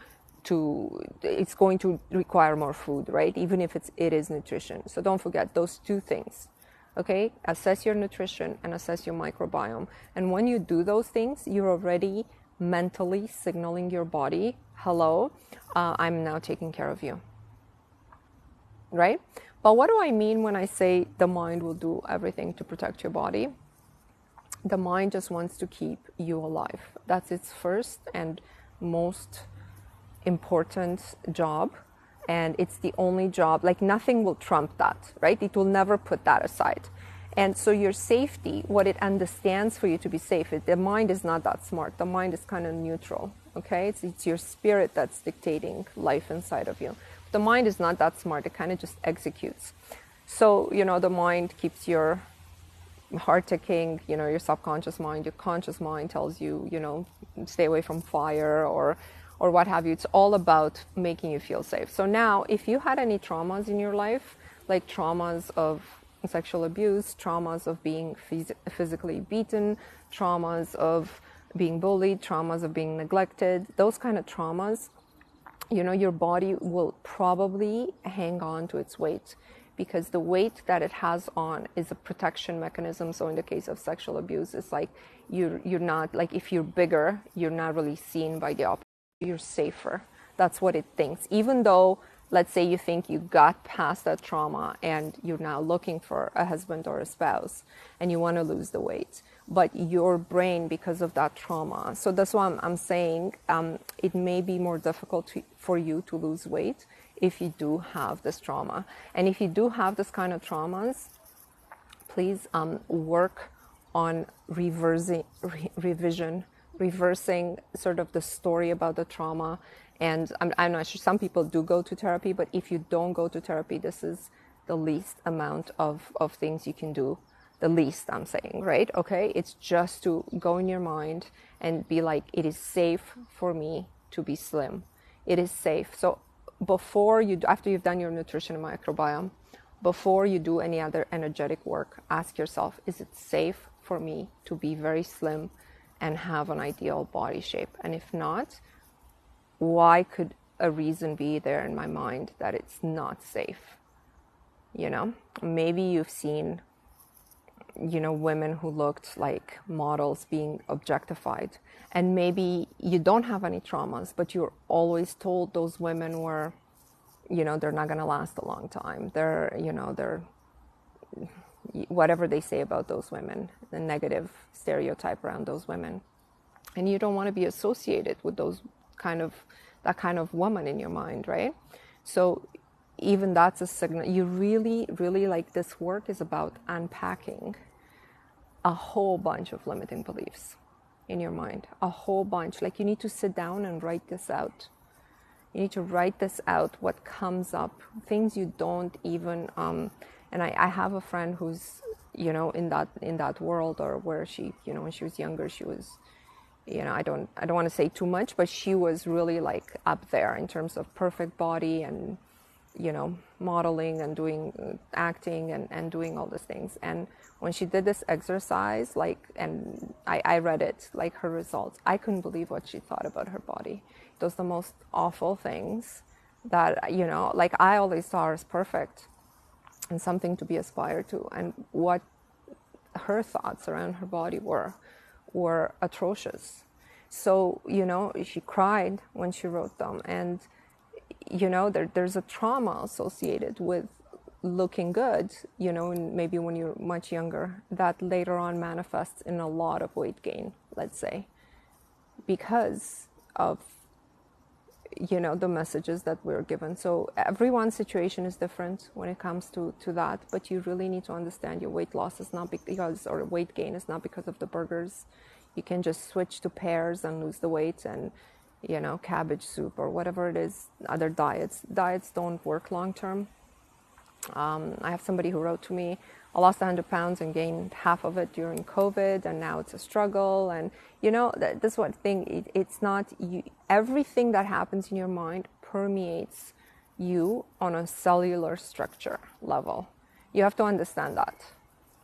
it's going to require more food, right? Even if it is nutrition. So don't forget those two things, okay? Assess your nutrition and assess your microbiome. And when you do those things, you're already mentally signaling your body, hello, I'm now taking care of you, right? But what do I mean when I say the mind will do everything to protect your body? The mind just wants to keep you alive. That's its first and most important job, and it's the only job. Like, nothing will trump that, right? It will never put that aside. And so your safety, what it understands for you to be safe, the mind is not that smart. The mind is kind of neutral, okay? It's your spirit that's dictating life inside of you. The mind is not that smart. It kind of just executes. So, the mind keeps your heart ticking, your subconscious mind. Your conscious mind tells you, stay away from fire or what have you. It's all about making you feel safe. So now, if you had any traumas in your life, like traumas of sexual abuse, traumas of being physically beaten, traumas of being bullied, traumas of being neglected, those kind of traumas, your body will probably hang on to its weight, because the weight that it has on is a protection mechanism. So in the case of sexual abuse, it's like you're not, like, if you're bigger, you're not really seen by the opposite. You're safer. That's what it thinks. Even though let's say you think you got past that trauma and you're now looking for a husband or a spouse and you want to lose the weight, but your brain, because of that trauma, so that's why I'm saying it may be more difficult for you to lose weight if you do have this trauma. And if you do have this kind of traumas, please work on reversing sort of the story about the trauma. And I'm not sure, some people do go to therapy, but if you don't go to therapy, this is the least amount of things you can do. The least, I'm saying, right? Okay, it's just to go in your mind and be like, it is safe for me to be slim. It is safe. So after you've done your nutrition and microbiome, before you do any other energetic work, ask yourself, is it safe for me to be very slim and have an ideal body shape? And if not, why could a reason be there in my mind that it's not safe? You know, maybe you've seen, you know, women who looked like models being objectified, and maybe you don't have any traumas, but you're always told those women were, you know, they're not going to last a long time. They're, you know, they're, whatever they say about those women, the negative stereotype around those women. And you don't want to be associated with that kind of woman in your mind, right? So even that's a signal. You really, really, like, this work is about unpacking a whole bunch of limiting beliefs in your mind, a whole bunch. Like, you need to sit down and write this out. You need to write this out, what comes up, things you don't even, and I have a friend who's, you know, in that world, or where she, you know, when she was younger, she was, you know, I don't want to say too much, but she was really like up there in terms of perfect body and, you know, modeling and doing acting and doing all these things. And when she did this exercise, like, and I read it, like, her results, I couldn't believe what she thought about her body. It was the most awful things that, you know, like, I always saw her as perfect and something to be aspired to. And what her thoughts around her body were atrocious. So, you know, she cried when she wrote them. And, you know, there's a trauma associated with looking good, you know, and maybe when you're much younger, that later on manifests in a lot of weight gain, let's say, because of, you know, the messages that we're given. So everyone's situation is different when it comes to that, but you really need to understand your weight loss is not because, or weight gain is not because of the burgers. You can just switch to pears and lose the weight, and, you know, cabbage soup or whatever it is, other diets. Diets don't work long term. I have somebody who wrote to me, I lost 100 pounds and gained half of it during COVID, and now it's a struggle. And, you know, this one thing, it's not you. Everything that happens in your mind permeates you on a cellular structure level. You have to understand that,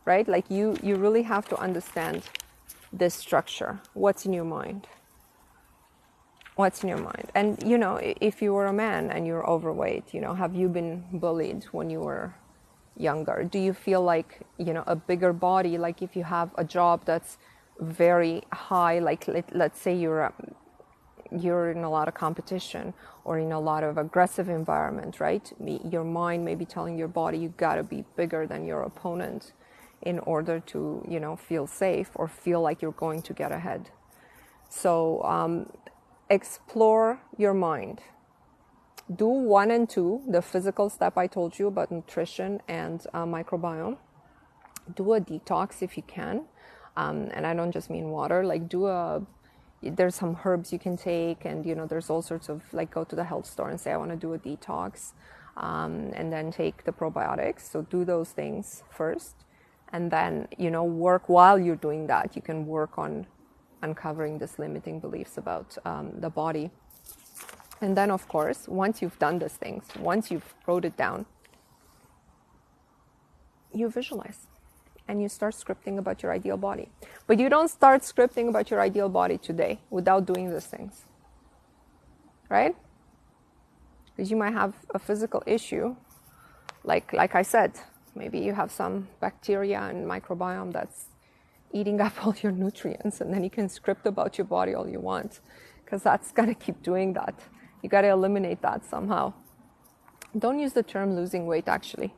right? Like, you really have to understand this structure. What's in your mind? What's in your mind? And, you know, if you were a man and you're overweight, you know, have you been bullied when you were younger? Do you feel like, you know, a bigger body, like if you have a job that's very high, like let's say you're in a lot of competition or in a lot of aggressive environment, right? Your mind may be telling your body you gotta be bigger than your opponent in order to, you know, feel safe or feel like you're going to get ahead. So explore your mind. Do 1 and 2, the physical step I told you about nutrition and microbiome. Do a detox if you can. And I don't just mean water, like there's some herbs you can take, and, you know, there's all sorts of, like, go to the health store and say, I want to do a detox, and then take the probiotics. So do those things first. And then, you know, work while you're doing that. You can work on uncovering these limiting beliefs about the body. And then, of course, once you've done these things, once you've wrote it down, you visualize and you start scripting about your ideal body. But you don't start scripting about your ideal body today without doing these things, right? Because you might have a physical issue, like I said, maybe you have some bacteria and microbiome that's eating up all your nutrients, and then you can script about your body all you want, because that's going to keep doing that. You got to eliminate that somehow. Don't use the term losing weight, actually.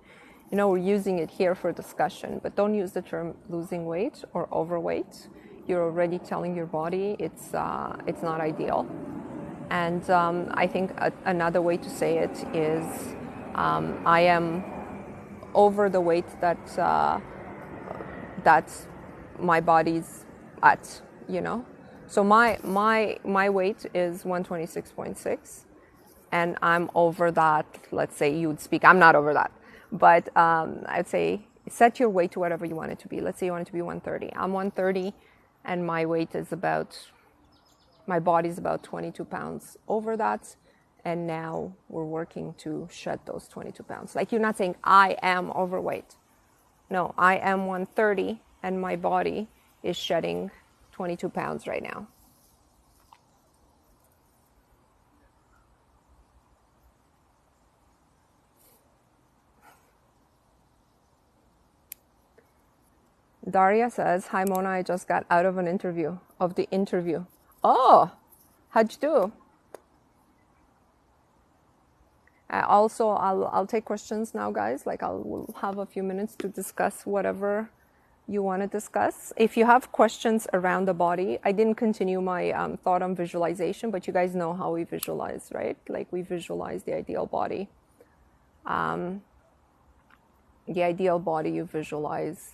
You know, we're using it here for discussion, but don't use the term losing weight or overweight. You're already telling your body it's not ideal. And I think another way to say it is I am over the weight that my body's at, you know. So my weight is 126.6, and I'm over that. Let's say you would speak. I'm not over that, but I'd say set your weight to whatever you want it to be. Let's say you want it to be 130. I'm 130, and my weight is my body's about 22 pounds over that. And now we're working to shed those 22 pounds. Like, you're not saying I am overweight. No, I am 130 and my body is shedding 22 pounds right now. Daria says, hi Mona, I just got out of the interview. Oh, how'd you do? Also, I'll take questions now, guys. Like, we'll have a few minutes to discuss whatever you want to discuss. If you have questions around the body, I didn't continue my thought on visualization, but you guys know how we visualize, right? Like, we visualize the ideal body. The ideal body you visualize,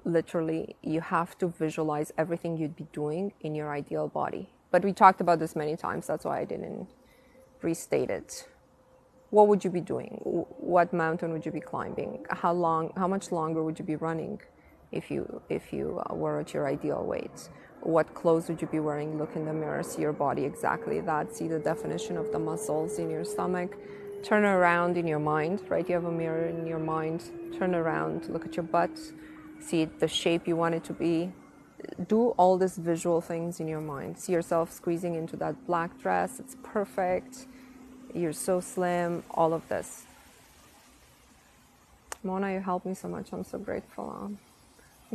literally, you have to visualize everything you'd be doing in your ideal body. But we talked about this many times. That's why I didn't restate it. What would you be doing? What mountain would you be climbing? How much longer would you be running if you were at your ideal weight? What clothes would you be wearing? Look in the mirror, see your body exactly that. See the definition of the muscles in your stomach. Turn around in your mind, right? You have a mirror in your mind. Turn around, look at your butt, see the shape you want it to be. Do all these visual things in your mind. See yourself squeezing into that black dress. It's perfect. You're so slim, all of this. Mona, you helped me so much. I'm so grateful. I'm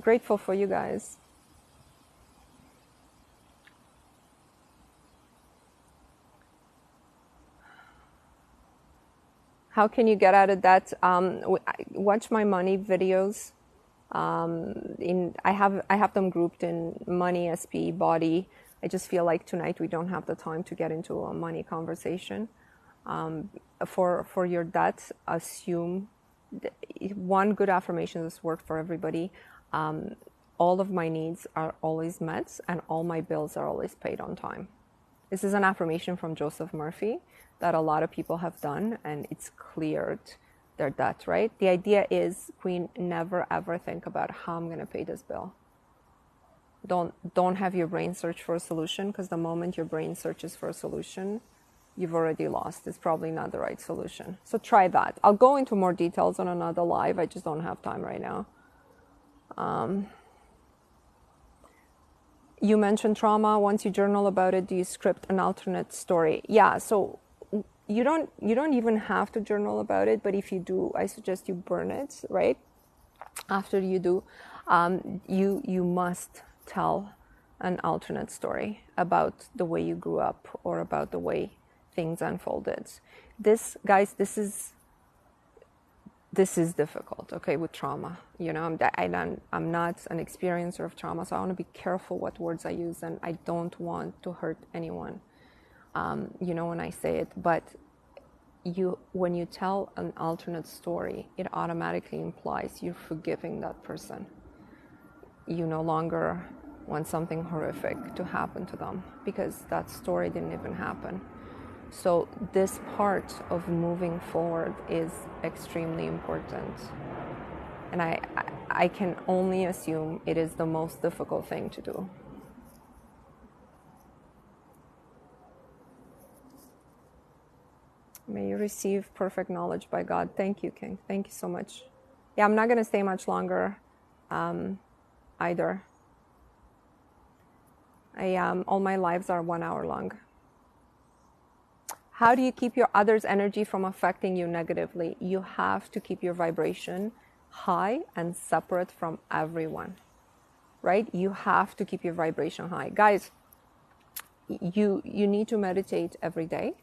grateful for you guys. How can you get out of that? Watch my money videos. I have them grouped in money, SP, body. I just feel like tonight we don't have the time to get into a money conversation. For your debt, assume one good affirmation that's worked for everybody. All of my needs are always met and all my bills are always paid on time. This is an affirmation from Joseph Murphy that a lot of people have done, and it's cleared their debt, right? The idea is, Queen, never ever think about how I'm going to pay this bill. Don't have your brain search for a solution, because the moment your brain searches for a solution, you've already lost. It's probably not the right solution. So try that. I'll go into more details on another live. I just don't have time right now. You mentioned trauma. Once you journal about it, do you script an alternate story? Yeah, so you don't even have to journal about it, but if you do, I suggest you burn it, right? After you do, you must tell an alternate story about the way you grew up or about the way things unfolded. This, guys, this is difficult, okay, with trauma. You know, I'm not an experiencer of trauma, so I want to be careful what words I use, and I don't want to hurt anyone, you know, when I say it. But when you tell an alternate story, it automatically implies you're forgiving that person. You no longer want something horrific to happen to them, because that story didn't even happen. So this part of moving forward is extremely important. And I can only assume it is the most difficult thing to do. May you receive perfect knowledge by God. Thank you, King. Thank you so much. Yeah, I'm not going to stay much longer either. All my lives are 1 hour long. How do you keep your others' energy from affecting you negatively? You have to keep your vibration high and separate from everyone, right? You have to keep your vibration high. Guys, you need to meditate every day.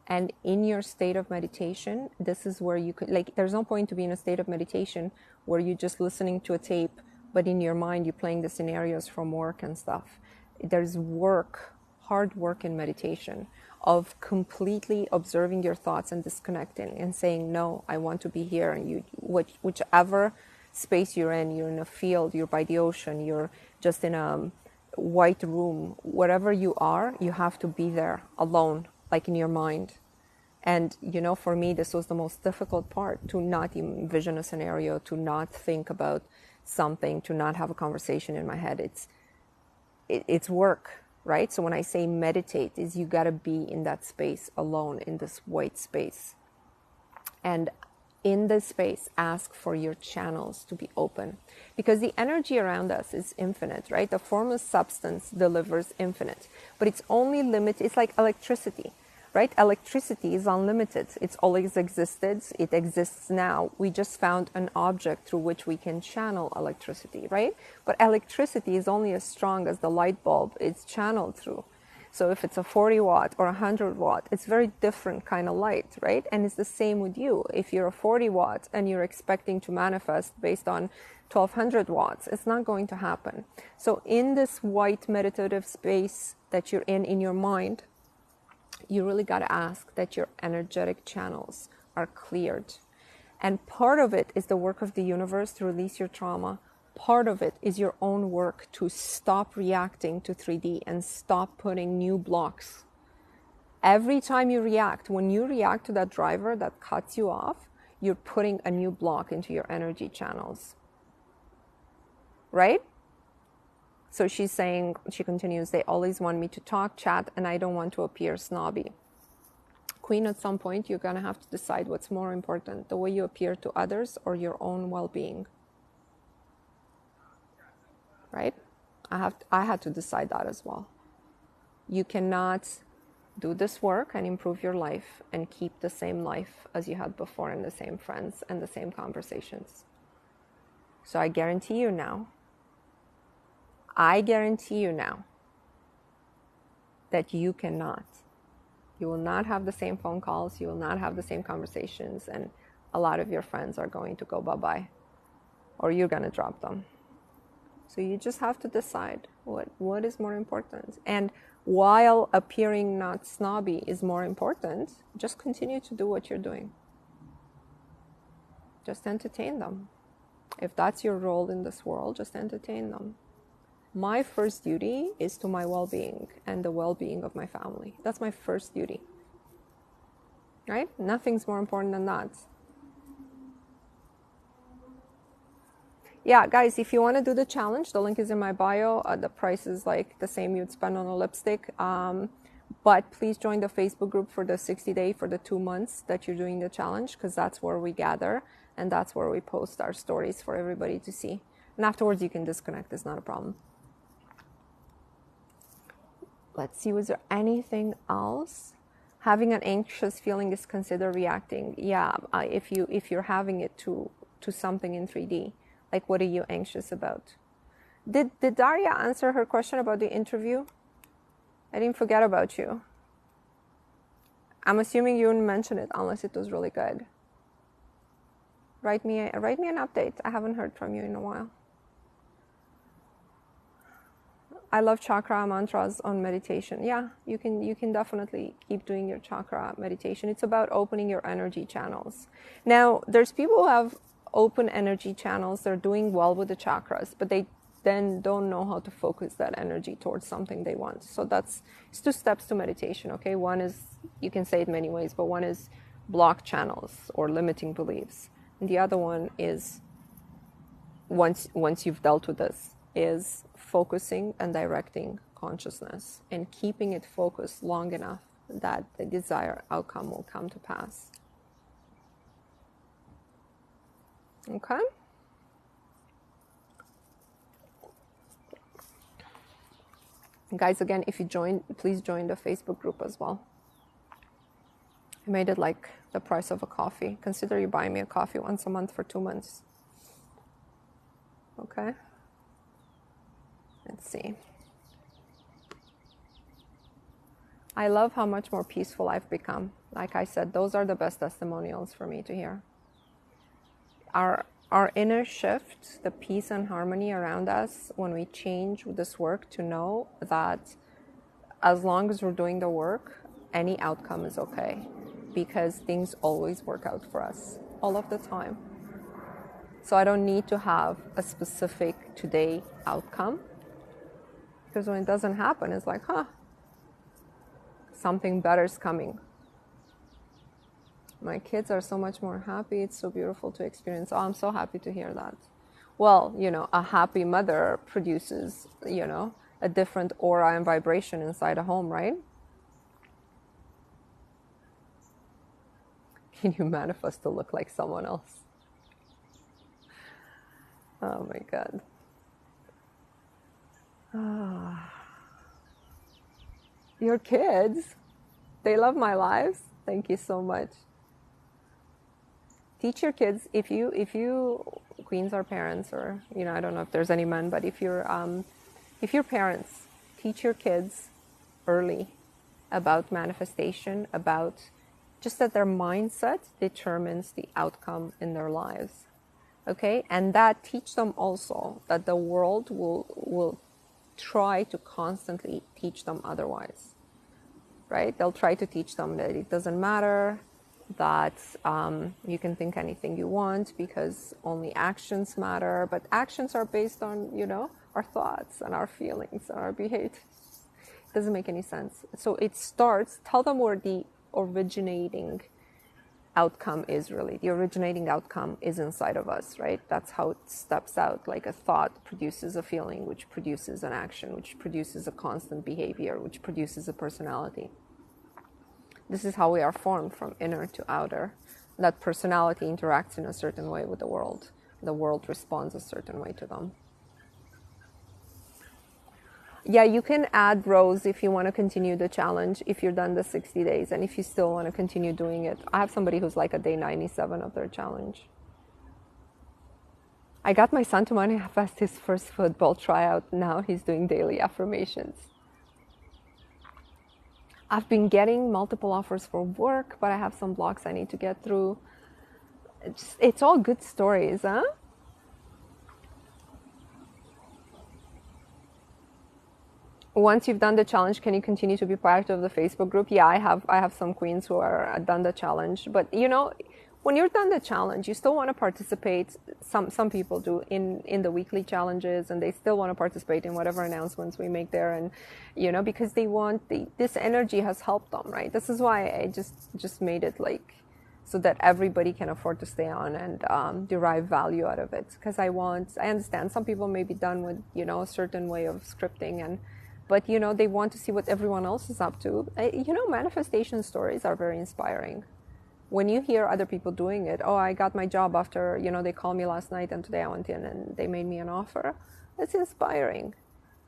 And in your state of meditation, this is where you could, like, there's no point to be in a state of meditation where you're just listening to a tape, but in your mind, you're playing the scenarios from work and stuff. There's work, hard work in meditation of completely observing your thoughts and disconnecting and saying, no, I want to be here. And you, whichever space you're in a field, you're by the ocean, you're just in a white room, whatever you are, you have to be there alone, like in your mind. And, you know, for me, this was the most difficult part, to not envision a scenario, to not think about something, to not have a conversation in my head. It's work, right? So when I say meditate, is you got to be in that space alone, in this white space. And in this space, ask for your channels to be open, because the energy around us is infinite, right? The formless substance delivers infinite, but it's only limited. It's like electricity, right? Electricity is unlimited. It's always existed. It exists now. We just found an object through which we can channel electricity, right? But electricity is only as strong as the light bulb it's channeled through. So if it's a 40 watt or 100 watt, it's very different kind of light, right? And it's the same with you. If you're a 40 watt and you're expecting to manifest based on 1200 watts, it's not going to happen. So in this white meditative space that you're in your mind, you really got to ask that your energetic channels are cleared. And part of it is the work of the universe to release your trauma. Part of it is your own work to stop reacting to 3D and stop putting new blocks. Every time you react, when you react to that driver that cuts you off, you're putting a new block into your energy channels. Right? So she's saying, she continues, they always want me to talk, chat, and I don't want to appear snobby. Queen, at some point, you're going to have to decide what's more important, the way you appear to others or your own well-being. Right? I had to decide that as well. You cannot do this work and improve your life and keep the same life as you had before and the same friends and the same conversations. So I guarantee you now that you cannot. You will not have the same phone calls, you will not have the same conversations, and a lot of your friends are going to go bye-bye, or you're going to drop them. So you just have to decide what is more important. And while appearing not snobby is more important, just continue to do what you're doing. Just entertain them. If that's your role in this world, just entertain them. My first duty is to my well-being and the well-being of my family. That's my first duty. Right? Nothing's more important than that. Yeah, guys, if you want to do the challenge, the link is in my bio. The price is like the same you'd spend on a lipstick. But please join the Facebook group for the 60-day, for the 2 months that you're doing the challenge, because that's where we gather and that's where we post our stories for everybody to see. And afterwards, you can disconnect. It's not a problem. Let's see, was there anything else? Having an anxious feeling is considered reacting. Yeah, if you're having it to something in 3D. Like, what are you anxious about? Did Daria answer her question about the interview? I didn't forget about you. I'm assuming you didn't mention it unless it was really good. Write me an update. I haven't heard from you in a while. I love chakra mantras on meditation. Yeah, you can definitely keep doing your chakra meditation. It's about opening your energy channels. It's there's people who have open energy channels. They're doing well with the chakras, but they then don't know how to focus that energy towards something they want. So it's 2 steps to meditation, okay? One is, you can say it many ways, but one is block channels or limiting beliefs. And the other one is, once you've dealt with this, is focusing and directing consciousness and keeping it focused long enough that the desired outcome will come to pass. Okay? Guys, again, if you join, please join the Facebook group as well. I made it like the price of a coffee. Consider you buying me a coffee once a month for 2 months. Okay? Let's see. I love how much more peaceful I've become. Like I said, those are the best testimonials for me to hear. Our inner shift, the peace and harmony around us when we change this work, to know that as long as we're doing the work, any outcome is okay, because things always work out for us all of the time. So I don't need to have a specific today outcome, because when it doesn't happen, it's like, something better is coming. My kids are so much more happy. It's so beautiful to experience. Oh, I'm so happy to hear that. Well, a happy mother produces, a different aura and vibration inside a home, right? Can you manifest to look like someone else? Oh my God. Your kids, they love my lives. Thank you so much. Teach your kids, if you queens are parents, or I don't know if there's any men, but if you're parents, teach your kids early about manifestation, about just that their mindset determines the outcome in their lives. Okay? And that teach them also that the world will try to constantly teach them otherwise. Right? They'll try to teach them that it doesn't matter, that you can think anything you want because only actions matter. But actions are based on, our thoughts and our feelings and our behavior. It doesn't make any sense. So it starts, tell them where the originating outcome is really. The originating outcome is inside of us, right? That's how it steps out. Like a thought produces a feeling, which produces an action, which produces a constant behavior, which produces a personality. This is how we are formed, from inner to outer. That personality interacts in a certain way with the world. The world responds a certain way to them. Yeah, you can add rows if you want to continue the challenge, if you're done the 60 days, and if you still want to continue doing it. I have somebody who's like at day 97 of their challenge. I got my son to manifest his first football tryout. Now he's doing daily affirmations. I've been getting multiple offers for work, but I have some blocks I need to get through. It's all good stories, huh? Once you've done the challenge, can you continue to be part of the Facebook group? Yeah, I have some queens who are done the challenge. But when you're done the challenge, you still want to participate. Some people do in the weekly challenges, and they still want to participate in whatever announcements we make there, and because they want this energy has helped them, right? This is why I just made it like so that everybody can afford to stay on and derive value out of it. Because I understand some people may be done with a certain way of scripting, but they want to see what everyone else is up to. Manifestation stories are very inspiring. When you hear other people doing it, oh, I got my job after, they called me last night and today I went in and they made me an offer. It's inspiring.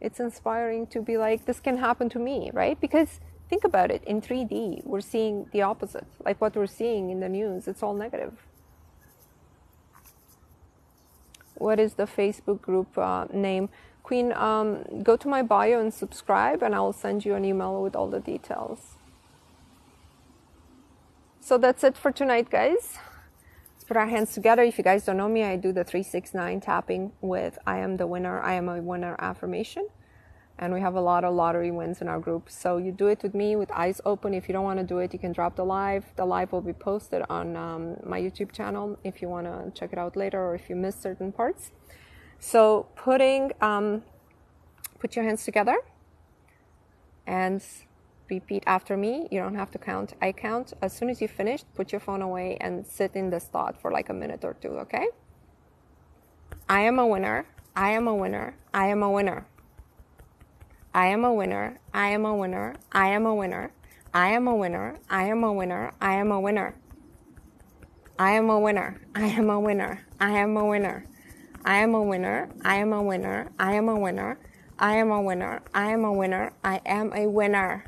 It's inspiring to be like, this can happen to me, right? Because think about it, in 3D, we're seeing the opposite. Like what we're seeing in the news, it's all negative. What is the Facebook group name? Queen, go to my bio and subscribe, and I will send you an email with all the details. So that's it for tonight, guys. Let's put our hands together. If you guys don't know me, I do the 369 tapping with I am the winner, I am a winner affirmation. And we have a lot of lottery wins in our group. So you do it with me with eyes open. If you don't want to do it, you can drop the live. The live will be posted on my YouTube channel if you want to check it out later, or if you missed certain parts. So put your hands together and repeat after me. You don't have to count. I count. As soon as you finish, put your phone away and sit in this thought for like a minute or two, okay? I am a winner. I am a winner. I am a winner. I am a winner. I am a winner. I am a winner. I am a winner. I am a winner. I am a winner. I am a winner. I am a winner. I am a winner. I am a winner. I am a winner. I am a winner. I am a winner. I am a winner. I am a winner.